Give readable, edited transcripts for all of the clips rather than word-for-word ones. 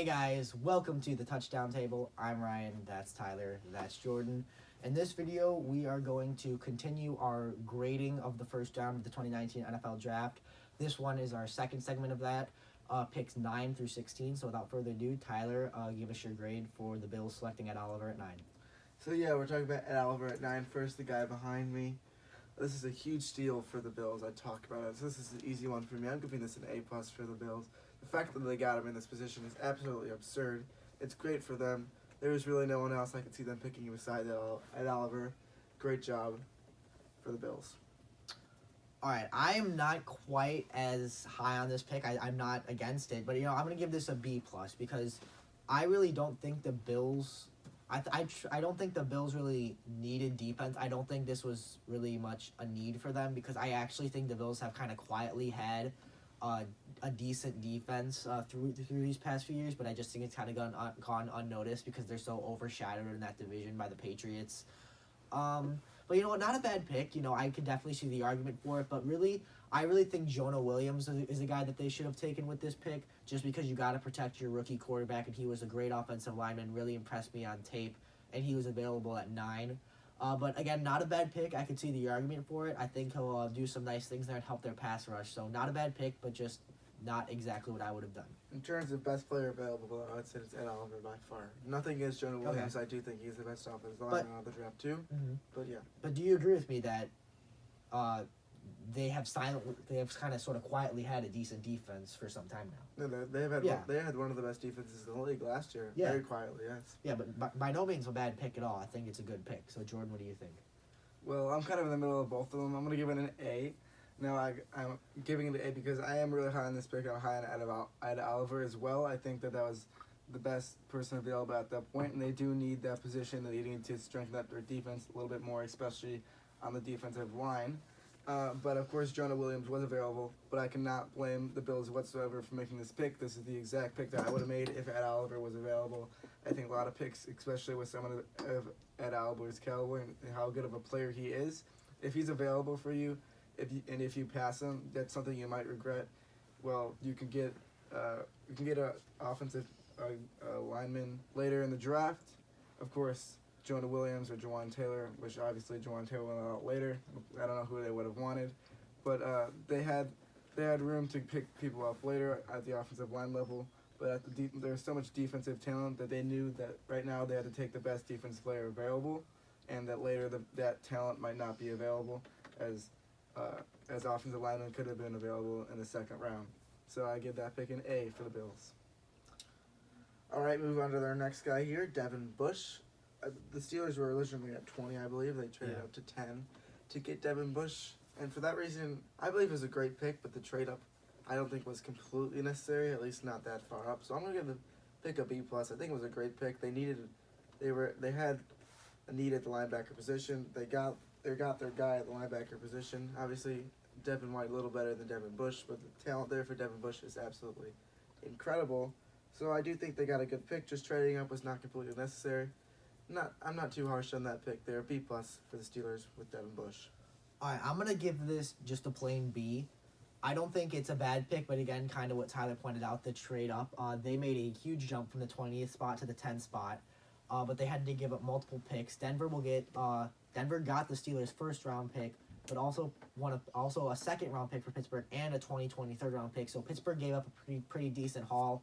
Hey guys, welcome to the Touchdown Table. I'm Ryan, that's Tyler, that's Jordan. In this video, we are going to continue our grading of the first round of the 2019 NFL Draft. This one is our second segment of that, picks 9 through 16. So without further ado, Tyler, give us your grade for the Bills selecting Ed Oliver at 9. So yeah, we're talking about Ed Oliver at 9 first, the guy behind me. This is a huge steal for the Bills. I talked about it. So this is an easy one for me. I'm giving this an A+ for the Bills. The fact that they got him in this position is absolutely absurd. It's great for them. There was really no one else I could see them picking beside Ed Oliver. Great job for the Bills. All right, I am not quite as high on this pick. I'm not against it, but I'm going to give this a B+ because I really don't think the Bills. I don't think the Bills really needed defense. I don't think this was really much a need for them because I actually think the Bills have kind of quietly had a decent defense through these past few years, but I just think it's kind of gone unnoticed because they're so overshadowed in that division by the Patriots. But you know what? Not a bad pick. I could definitely see the argument for it. But really, I really think Jonah Williams is a guy that they should have taken with this pick just because you got to protect your rookie quarterback, and he was a great offensive lineman, really impressed me on tape, and he was available at 9. But again, not a bad pick. I could see the argument for it. I think he'll do some nice things there and help their pass rush. So not a bad pick, but just not exactly what I would have done. In terms of best player available, I would say it's Ed Oliver by far. Nothing against Jonah Williams. I do think he's the best offensive lineman out of the draft too. Mm-hmm. But yeah. But do you agree with me that they have kind of sort of quietly had a decent defense for some time now? No, they had one of the best defenses in the league last year. Yeah. Very quietly, yes. Yeah, but by no means a bad pick at all. I think it's a good pick. So Jordan, what do you think? Well, I'm kind of in the middle of both of them. I'm going to give it an A. Now, I'm giving it an A because I am really high on this pick. I'm high on Ed Oliver as well. I think that was the best person available at that point, and they do need that position. They need to strengthen up their defense a little bit more, especially on the defensive line. But, of course, Jonah Williams was available, but I cannot blame the Bills whatsoever for making this pick. This is the exact pick that I would have made if Ed Oliver was available. I think a lot of picks, especially with someone of Ed Oliver's caliber and how good of a player he is, if he's available for you, if you pass him, that's something you might regret. Well, you can get a offensive lineman later in the draft. Of course, Jonah Williams or Jawaan Taylor, which obviously Jawaan Taylor went out later. I don't know who they would have wanted, but they had room to pick people up later at the offensive line level. But there's so much defensive talent that they knew that right now they had to take the best defensive player available, and that later that talent might not be available as offensive linemen could have been available in the second round. So I give that pick an A for the Bills. All right, move on to their next guy here, Devin Bush. The Steelers were originally at 20, I believe. They traded up to 10 to get Devin Bush. And for that reason, I believe it was a great pick, but the trade up I don't think was completely necessary, at least not that far up. So I'm going to give the pick a B+. I think it was a great pick. They had a need at the linebacker position. They got their guy at the linebacker position. Obviously, Devin White a little better than Devin Bush, but the talent there for Devin Bush is absolutely incredible. So I do think they got a good pick. Just trading up was not completely necessary. I'm not too harsh on that pick there. B+ for the Steelers with Devin Bush. All right, I'm going to give this just a plain B. I don't think it's a bad pick, but again, kind of what Tyler pointed out, the trade up. They made a huge jump from the 20th spot to the 10th spot, but they had to give up multiple picks. Denver got the Steelers' first-round pick, but also a second-round pick for Pittsburgh and a 2020 third-round pick. So Pittsburgh gave up a pretty decent haul.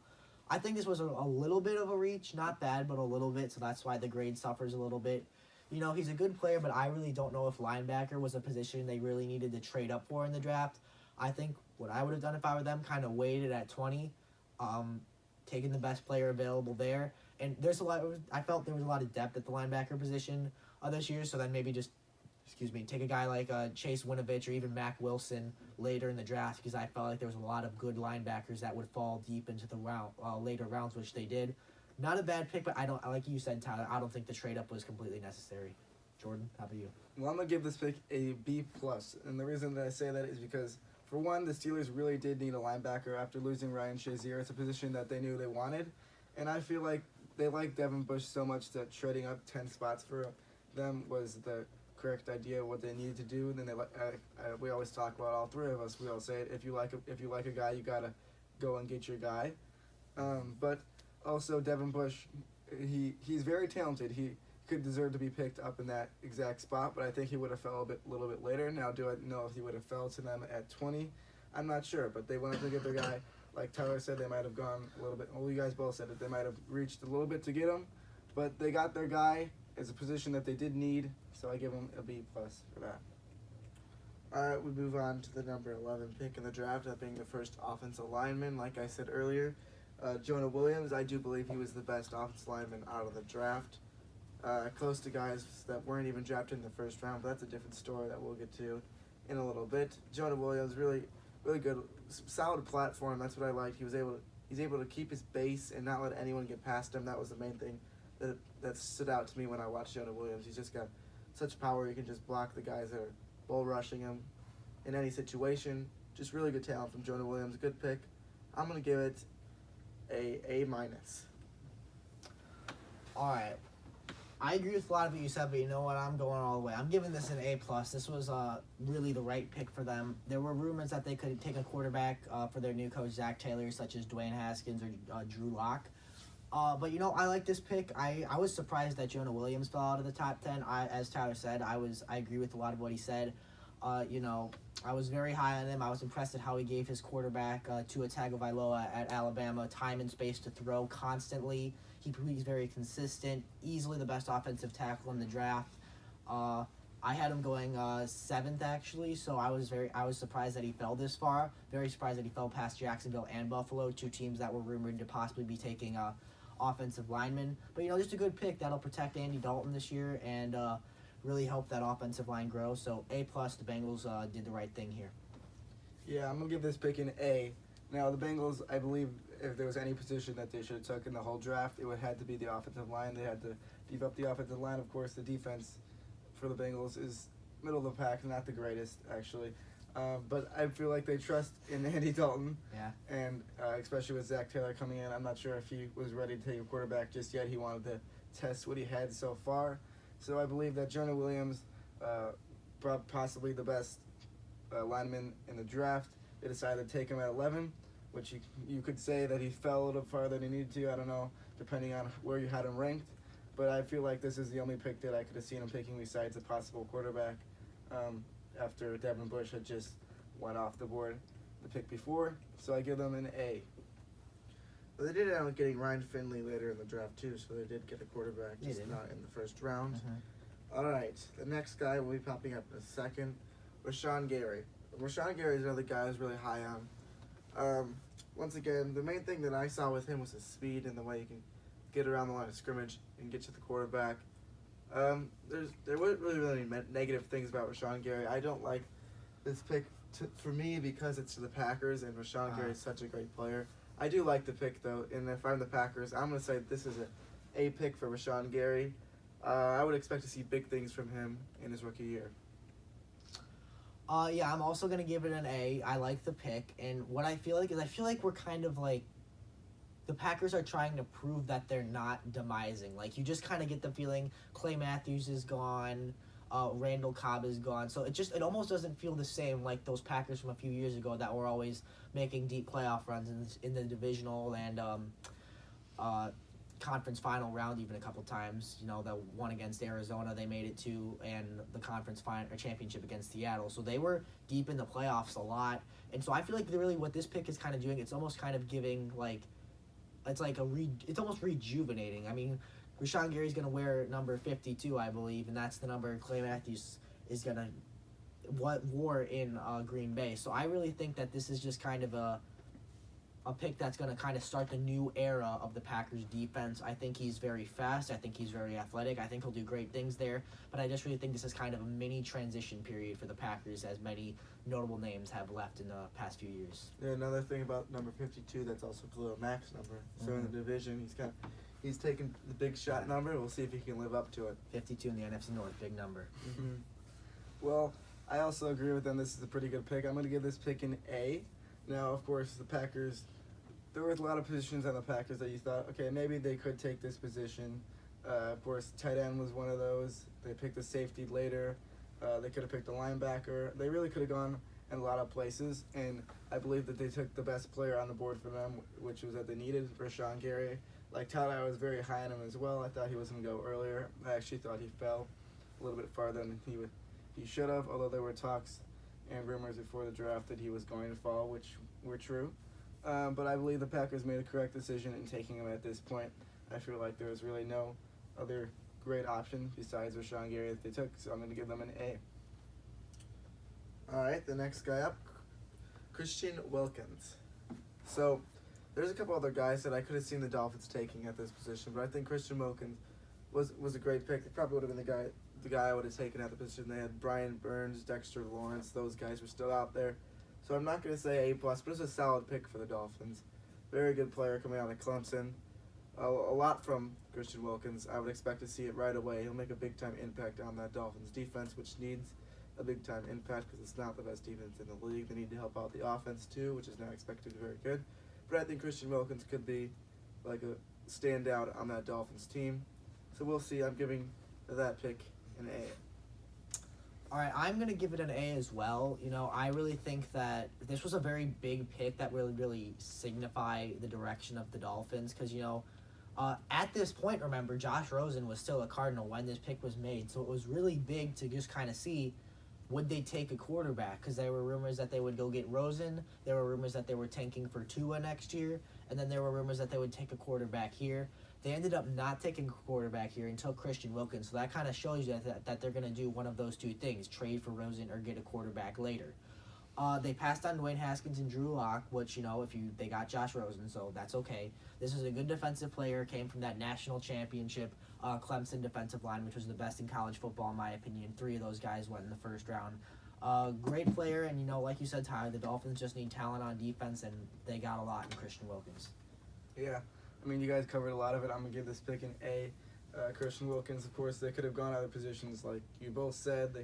I think this was a little bit of a reach, not bad, but a little bit, so that's why the grade suffers a little bit. He's a good player, but I really don't know if linebacker was a position they really needed to trade up for in the draft. I think what I would have done if I were them, kind of waited at 20, taking the best player available there. And I felt there was a lot of depth at the linebacker position this year, so then maybe take a guy like Chase Winovich or even Mack Wilson later in the draft because I felt like there was a lot of good linebackers that would fall deep into the later rounds, which they did. Not a bad pick, but like you said, Tyler, I don't think the trade up was completely necessary. Jordan, how about you? Well, I'm going to give this pick a B+, and the reason that I say that is because, for one, the Steelers really did need a linebacker after losing Ryan Shazier. It's a position that they knew they wanted, and I feel like they liked Devin Bush so much that trading up 10 spots for them was the correct idea of what they needed to do. And then we always talk about, all three of us, we all say it, if you like a guy, you got to go and get your guy. But also, Devin Bush, he's very talented. He could deserve to be picked up in that exact spot, but I think he would have fell a little bit later. Now, do I know if he would have fell to them at 20? I'm not sure, but they wanted to get their guy. Like Tyler said, they might have gone a little bit. Well, you guys both said it. They might have reached a little bit to get him, but they got their guy. It's a position that they did need, so I give them a B plus for that. All right, we move on to the number 11 pick in the draft, that being the first offensive lineman. Like I said earlier, Jonah Williams, I do believe he was the best offensive lineman out of the draft. Close to guys that weren't even drafted in the first round, but that's a different story that we'll get to in a little bit. Jonah Williams, really good, solid platform. That's what I liked. He's able to keep his base and not let anyone get past him. That was the main thing that stood out to me when I watched Jonah Williams. He's just got such power. He can just block the guys that are bull rushing him in any situation. Just really good talent from Jonah Williams. Good pick. I'm gonna give it a minus. All right. I agree with a lot of what you said, but you know what? I'm going all the way. I'm giving this an A+. This was really the right pick for them. There were rumors that they could take a quarterback for their new coach, Zach Taylor, such as Dwayne Haskins or Drew Lock. But, you know, I like this pick. I was surprised that Jonah Williams fell out of the top 10. As Tyler said, I agree with a lot of what he said. You know, I was very high on him. I was impressed at how he gave his quarterback, Tua Tagovailoa at Alabama, time and space to throw constantly. He's very consistent, easily the best offensive tackle in the draft. I had him going 7th actually, so I was surprised that he fell this far. Very surprised that he fell past Jacksonville and Buffalo, two teams that were rumored to possibly be taking offensive linemen. But you know, just a good pick that'll protect Andy Dalton this year and really help that offensive line grow. So A+, the Bengals did the right thing here. Yeah, I'm gonna give this pick an A. Now the Bengals, I believe, if there was any position that they should have took in the whole draft, it would have had to be the offensive line. They had to beef up the offensive line. Of course, the defense for the Bengals is middle of the pack, not the greatest actually. But I feel like they trust in Andy Dalton. Yeah. And especially with Zach Taylor coming in, I'm not sure if he was ready to take a quarterback just yet. He wanted to test what he had so far. So I believe that Jonah Williams, possibly the best lineman in the draft, they decided to take him at 11, which you could say that he fell a little farther than he needed to. I don't know, depending on where you had him ranked. But I feel like this is the only pick that I could have seen him picking besides a possible quarterback after Devin Bush had just went off the board the pick before. So I give them an A. But they did end up getting Ryan Finley later in the draft too, so they did get a quarterback, They just did. not in the first round. Mhm. All right, the next guy will be popping up in a second, Rashawn Gary. Rashawn Gary is another guy I was really high on. Once again, the main thing that I saw with him was his speed and the way he can get around the line of scrimmage and get to the quarterback. There weren't really any negative things about Rashawn Gary. I don't like this pick for me because it's the Packers and Rashawn Gary is such a great player. I do like the pick though, and if I'm the Packers, I'm gonna say this is a pick for Rashawn Gary. I would expect to see big things from him in his rookie year. Yeah, I'm also gonna give it an A. I like the pick, and what I feel like we're kind of like the Packers are trying to prove that they're not demising. Like you just kind of get the feeling Clay Matthews is gone, Randall Cobb is gone, so it almost doesn't feel the same like those Packers from a few years ago that were always making deep playoff runs in the divisional and conference final round even a couple times. You know, the one against Arizona they made it to, and the conference final or championship against Seattle. So they were deep in the playoffs a lot. And so I feel like really what this pick is kind of doing, it's almost kind of giving like it's almost rejuvenating. I mean, Rashawn Gary's gonna wear number 52, I believe, and that's the number Clay Matthews is gonna wore in Green Bay. So I really think that this is just kind of a pick that's going to kind of start the new era of the Packers defense. I think he's very fast. I think he's very athletic. I think he'll do great things there. But I just really think this is kind of a mini transition period for the Packers, as many notable names have left in the past few years. Yeah, another thing about number 52 that's also Khalil Mack's number. So in the division, he's taking the big shot number. We'll see if he can live up to it. 52 in the NFC North, big number. Mm-hmm. Well, I also agree with them. This is a pretty good pick. I'm going to give this pick an A. Now, of course, the Packers, there were a lot of positions on the Packers that you thought, okay, maybe they could take this position. Of course, tight end was one of those. They picked the safety later. They could have picked a linebacker. They really could have gone in a lot of places, and I believe that they took the best player on the board for them, which was that they needed Rashawn Gary. Like Tyler, I was very high on him as well. I thought he was going to go earlier. I actually thought he fell a little bit farther than he should have, although there were talks and rumors before the draft that he was going to fall, which were true. But I believe the Packers made a correct decision in taking him at this point. I feel like there was really no other great option besides Rashawn Gary that they took, so I'm going to give them an A. All right, the next guy up, Christian Wilkins. So there's a couple other guys that I could have seen the Dolphins taking at this position, but I think Christian Wilkins was a great pick. It probably would have been the guy I would have taken at the position. They had Brian Burns, Dexter Lawrence. Those guys were still out there. So I'm not going to say A+, but it's a solid pick for the Dolphins. Very good player coming out of Clemson. A lot from Christian Wilkins. I would expect to see it right away. He'll make a big-time impact on that Dolphins defense, which needs a big-time impact because it's not the best defense in the league. They need to help out the offense too, which is now expected to be very good. But I think Christian Wilkins could be like a standout on that Dolphins team. So we'll see. I'm giving that pick an A. All right, I'm going to give it an A as well. You know, I really think that this was a very big pick that really signify the direction of the Dolphins because, you know, at this point, remember, Josh Rosen was still a Cardinal when this pick was made. So it was really big to just kind of see, would they take a quarterback? Because there were rumors that they would go get Rosen. There were rumors that they were tanking for Tua next year. And then there were rumors that they would take a quarterback here. They ended up not taking a quarterback here until Christian Wilkins. So that kind of shows you that they're going to do one of those two things, trade for Rosen or get a quarterback later. They passed on Dwayne Haskins and Drew Lock, which, you know, they got Josh Rosen, so that's okay. This is a good defensive player, came from that national championship Clemson defensive line, which was the best in college football, in my opinion. 3 of those guys went in the first round. Great player, and, you know, like you said, Tyler, the Dolphins just need talent on defense, and they got a lot in Christian Wilkins. Yeah. I mean, you guys covered a lot of it. I'm going to give this pick an A. Christian Wilkins, of course, they could have gone other positions like you both said,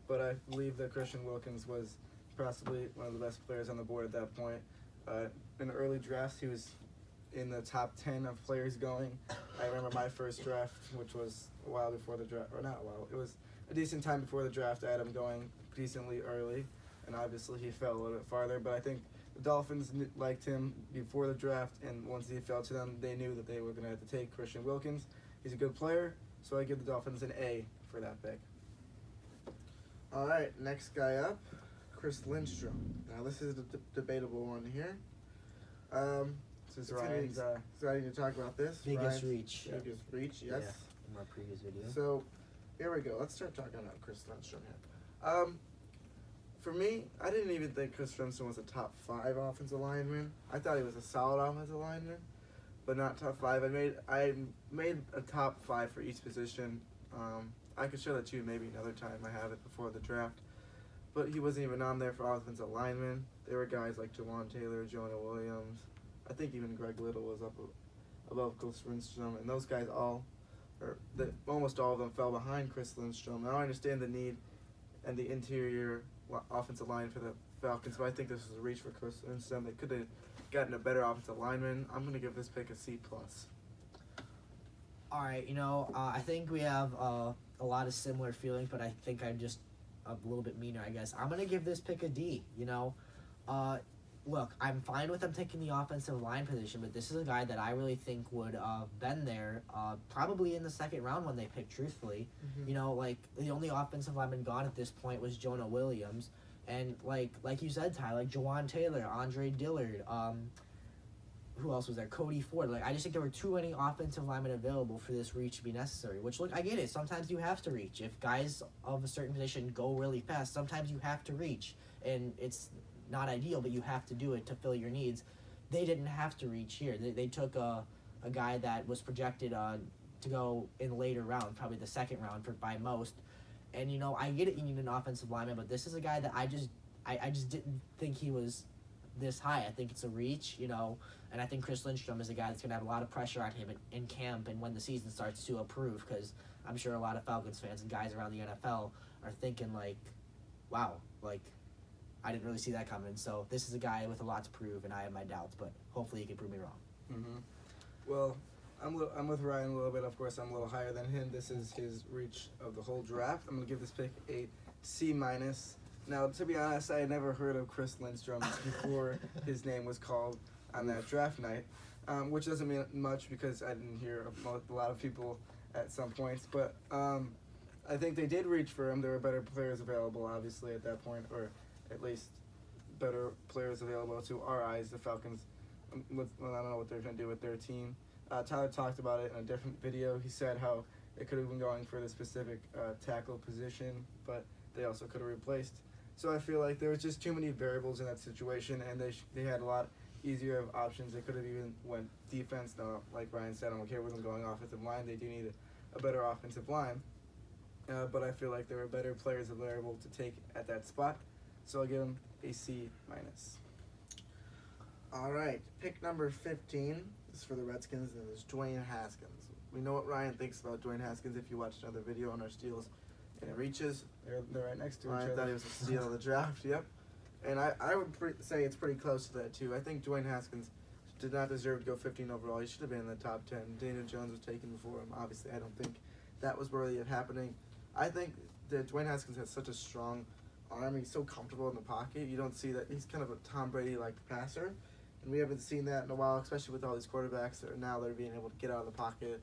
but I believe that Christian Wilkins was possibly one of the best players on the board at that point. In the early drafts, he was in the top 10 of players going. I remember my first draft, which was a while before the draft, or not a while, it was a decent time before the draft. I had him going decently early, and obviously he fell a little bit farther, but I think the Dolphins liked him before the draft, and once he fell to them, they knew that they were going to have to take Christian Wilkins. He's a good player, so I give the Dolphins an A for that pick. All right, next guy up, Chris Lindstrom. Now this is a debatable one here. This is It's Ryan's. exciting to talk about this. Biggest Ryan's reach. Biggest reach, yes. Yeah, in our previous video. So here we go. Let's start talking about Chris Lindstrom here. For me, I didn't even think Chris Lindstrom was a top 5 offensive lineman. I thought he was a solid offensive lineman, but not top 5. I made a top 5 for each position. I could show that to you maybe another time. I have it before the draft. But he wasn't even on there for offensive linemen. There were guys like Jawan Taylor, Jonah Williams. I think even Greg Little was up above Chris Lindstrom, and those guys almost all of them fell behind Chris Lindstrom. Now I understand the need and the interior offensive line for the Falcons, but I think this was a reach for Chris Lindstrom. They could have gotten a better offensive lineman. I'm going to give this pick a C+. All right, you know, I think we have a lot of similar feelings, but I think I'm just a little bit meaner, I guess. I'm going to give this pick a D, you know. Look, I'm fine with them taking the offensive line position, but this is a guy that I really think would been there probably in the second round when they picked, truthfully. Mm-hmm. You know, like, the only offensive lineman gone at this point was Jonah Williams. And, like you said, Ty, like Jawan Taylor, Andre Dillard, who else was there? Cody Ford. Like, I just think there were too many offensive linemen available for this reach to be necessary. Which, look, I get it. Sometimes you have to reach. If guys of a certain position go really fast, sometimes you have to reach. And it's not ideal, but you have to do it to fill your needs. They didn't have to reach here. They took a guy that was projected to go in later round, probably the second round by most. And, you know, I get it, you need an offensive lineman, but this is a guy that I just didn't think he was this high. I think it's a reach, you know, and I think Chris Lindstrom is a guy that's going to have a lot of pressure on him in camp and when the season starts to approve, because I'm sure a lot of Falcons fans and guys around the NFL are thinking, like, wow, like, I didn't really see that coming. So this is a guy with a lot to prove, and I have my doubts, but hopefully he can prove me wrong. Mm-hmm. Well, I'm with Ryan a little bit. Of course, I'm a little higher than him. This is his reach of the whole draft. I'm going to give this pick a C-. Now, to be honest, I had never heard of Chris Lindstrom before his name was called on that draft night. which doesn't mean much because I didn't hear a lot of people at some points. But I think they did reach for him. There were better players available, obviously, at that point, or at least better players available to our eyes. The Falcons, I don't know what they're going to do with their team. Tyler talked about it in a different video. He said how it could have been going for the specific tackle position, but they also could have replaced. So I feel like there was just too many variables in that situation, and they had a lot easier of options. They could have even went defense. No, like Ryan said, I'm okay with them going offensive line. They do need a better offensive line. But I feel like there were better players available to take at that spot. So I'll give them a C minus. All right, pick number 15 is for the Redskins, and it's Dwayne Haskins. We know what Ryan thinks about Dwayne Haskins if you watched another video on our steals and reaches. They're right next to each Ryan other. thought he was a steal of the draft, yep. And I would say it's pretty close to that, too. I think Dwayne Haskins did not deserve to go 15 overall. He should have been in the top 10. Daniel Jones was taken before him. Obviously, I don't think that was worthy of happening. I think that Dwayne Haskins has such a strong arm. He's so comfortable in the pocket. You don't see that. He's kind of a Tom Brady-like passer. And we haven't seen that in a while, especially with all these quarterbacks that are now they're being able to get out of the pocket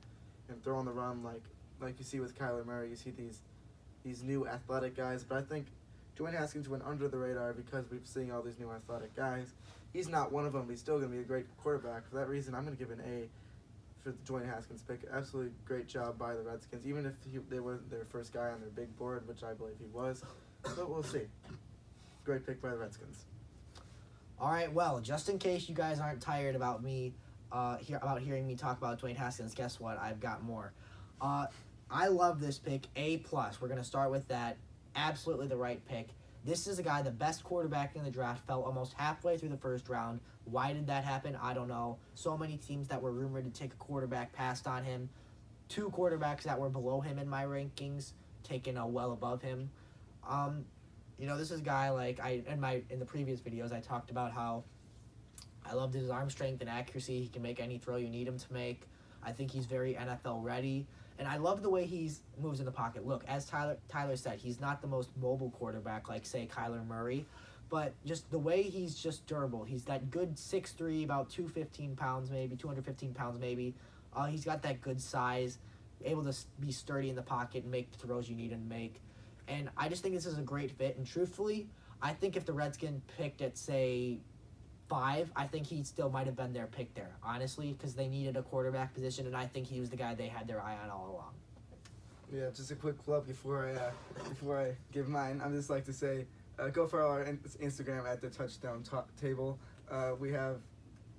and throw on the run like you see with Kyler Murray. You see these new athletic guys. But I think Dwayne Haskins went under the radar because we've seen all these new athletic guys. He's not one of them, but he's still going to be a great quarterback. For that reason, I'm going to give an A for the Dwayne Haskins pick. Absolutely great job by the Redskins, even if they weren't their first guy on their big board, which I believe he was. But we'll see. Great pick by the Redskins. All right, well, just in case you guys aren't tired about me, hearing me talk about Dwayne Haskins, guess what? I've got more. I love this pick, A+. We're going to start with that. Absolutely the right pick. This is a guy, the best quarterback in the draft, fell almost halfway through the first round. Why did that happen? I don't know. So many teams that were rumored to take a quarterback passed on him. 2 quarterbacks that were below him in my rankings, taken well above him. This is a guy in the previous videos I talked about how I loved his arm strength and accuracy. He can make any throw you need him to make. I think he's very NFL ready. And I love the way he moves in the pocket. Look, as Tyler said, he's not the most mobile quarterback like, say, Kyler Murray. But just the way he's just durable. He's that good 6'3", about 215 pounds maybe, 215 pounds maybe. He's got that good size, able to be sturdy in the pocket and make the throws you need him to make. And I just think this is a great fit. And truthfully, I think if the Redskins picked at, say, 5, I think he still might have been their pick there, honestly, because they needed a quarterback position, and I think he was the guy they had their eye on all along. Yeah, just a quick plug before I give mine. I'd just like to say, go follow our Instagram at the Touchdown Table. We have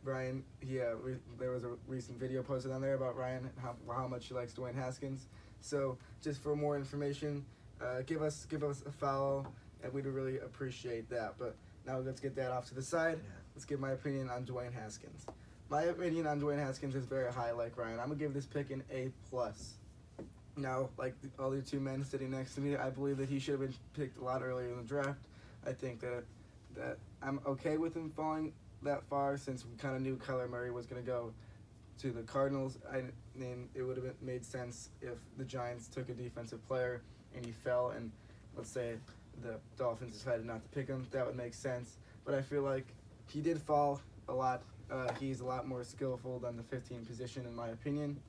Ryan. There was a recent video posted on there about Ryan how much he likes Dwayne Haskins. So just for more information, give us a follow, and we'd really appreciate that. But now let's get that off to the side. Yeah. Let's give my opinion on Dwayne Haskins. My opinion on Dwayne Haskins is very high, like Ryan. I'm gonna give this pick an A+. Now, like all the 2 men sitting next to me, I believe that he should have been picked a lot earlier in the draft. I think that I'm okay with him falling that far since we kind of knew Kyler Murray was gonna go to the Cardinals. I mean, it would have made sense if the Giants took a defensive player and he fell, and let's say the Dolphins decided not to pick him. That would make sense. But I feel like he did fall a lot. He's a lot more skillful than the 15 position, in my opinion.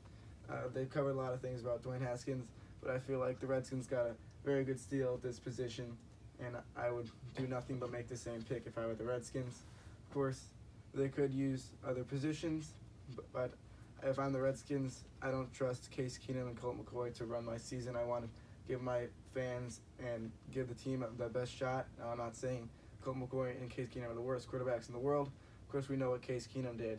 They've covered a lot of things about Dwayne Haskins, but I feel like the Redskins got a very good steal at this position, and I would do nothing but make the same pick if I were the Redskins. Of course, they could use other positions, but if I'm the Redskins, I don't trust Case Keenum and Colt McCoy to run my season. I want to give my fans and give the team the best shot. Now, I'm not saying Colt McCoy and Case Keenum are the worst quarterbacks in the world. Of course, we know what Case Keenum did.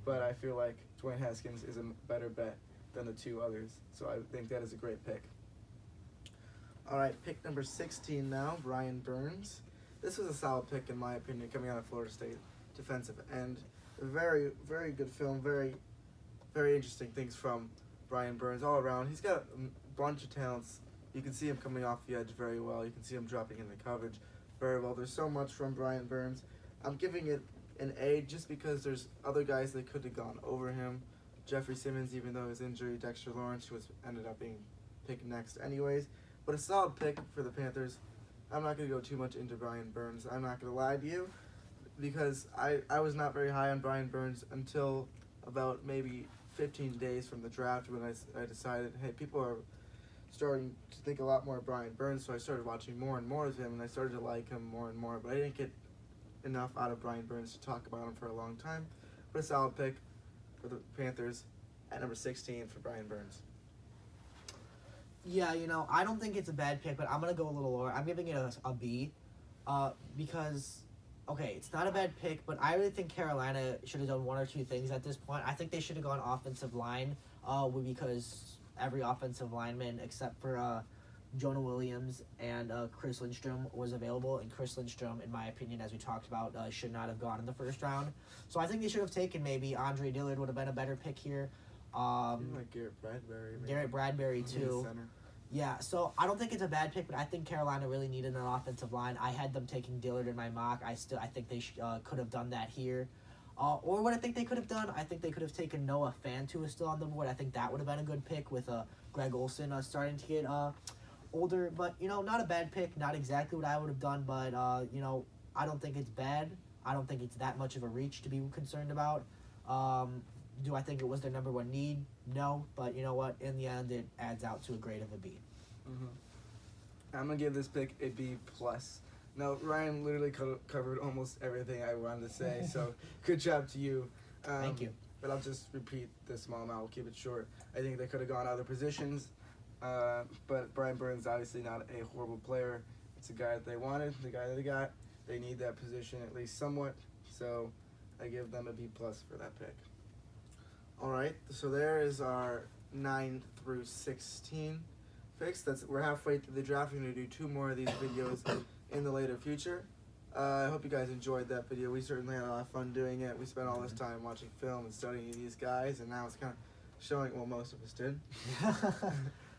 But I feel like Dwayne Haskins is a better bet than the 2 others. So I think that is a great pick. All right, pick number 16 now, Brian Burns. This was a solid pick, in my opinion, coming out of Florida State, defensive end. A very, very good film, very, very interesting things from Brian Burns all around. He's got a bunch of talents. You can see him coming off the edge very well. You can see him dropping in the coverage very well. There's so much from Brian Burns. I'm giving it an A just because there's other guys that could have gone over him. Jeffrey Simmons, even though his injury, Dexter Lawrence, who ended up being picked next anyways. But a solid pick for the Panthers. I'm not going to go too much into Brian Burns. I'm not going to lie to you. because I was not very high on Brian Burns until about maybe 15 days from the draft when I decided, hey, people are starting to think a lot more of Brian Burns, so I started watching more and more of him, and I started to like him more and more, but I didn't get enough out of Brian Burns to talk about him for a long time. But a solid pick for the Panthers at number 16 for Brian Burns. Yeah, I don't think it's a bad pick, but I'm gonna go a little lower. I'm giving it a B, because okay, it's not a bad pick, but I really think Carolina should have done one or two things at this point. I think they should have gone offensive line, because every offensive lineman except for Jonah Williams and Chris Lindstrom was available, and Chris Lindstrom, in my opinion, as we talked about, should not have gone in the first round. So I think they should have taken maybe Andre Dillard would have been a better pick here. Like Garrett Bradbury. Maybe. Garrett Bradbury too. Center. Yeah, so I don't think it's a bad pick, but I think Carolina really needed an offensive line. I had them taking Dillard in my mock. I think they could have done that here. Or what I think they could have done, I think they could have taken Noah Fant, who is still on the board. I think that would have been a good pick with Greg Olsen starting to get older. But, not a bad pick, not exactly what I would have done, but, I don't think it's bad. I don't think it's that much of a reach to be concerned about. Do I think it was their number one need? No, but you know what? In the end, it adds out to a grade of a B. Mm-hmm. I'm gonna give this pick a B plus. Now Ryan literally covered almost everything I wanted to say, so good job to you. Thank you. But I'll just repeat the small amount. We'll keep it short. I think they could have gone other positions, but Brian Burns is obviously not a horrible player. It's a guy that they wanted, the guy that they got. They need that position at least somewhat, so I give them a B plus for that pick. All right, so there is our 9 through 16 picks. We're halfway through the draft. We're gonna do 2 more of these videos in the later future. I hope you guys enjoyed that video. We certainly had a lot of fun doing it. We spent all this time watching film and studying these guys, and now it's kind of showing. Well, most of us did.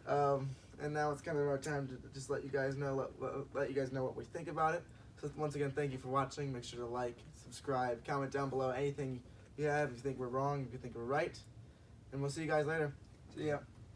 And now it's kind of our time to just let you guys know what we think about it. So once again, thank you for watching. Make sure to like, subscribe, comment down below anything you have, if you think we're wrong, if you think we're right. And we'll see you guys later. See ya.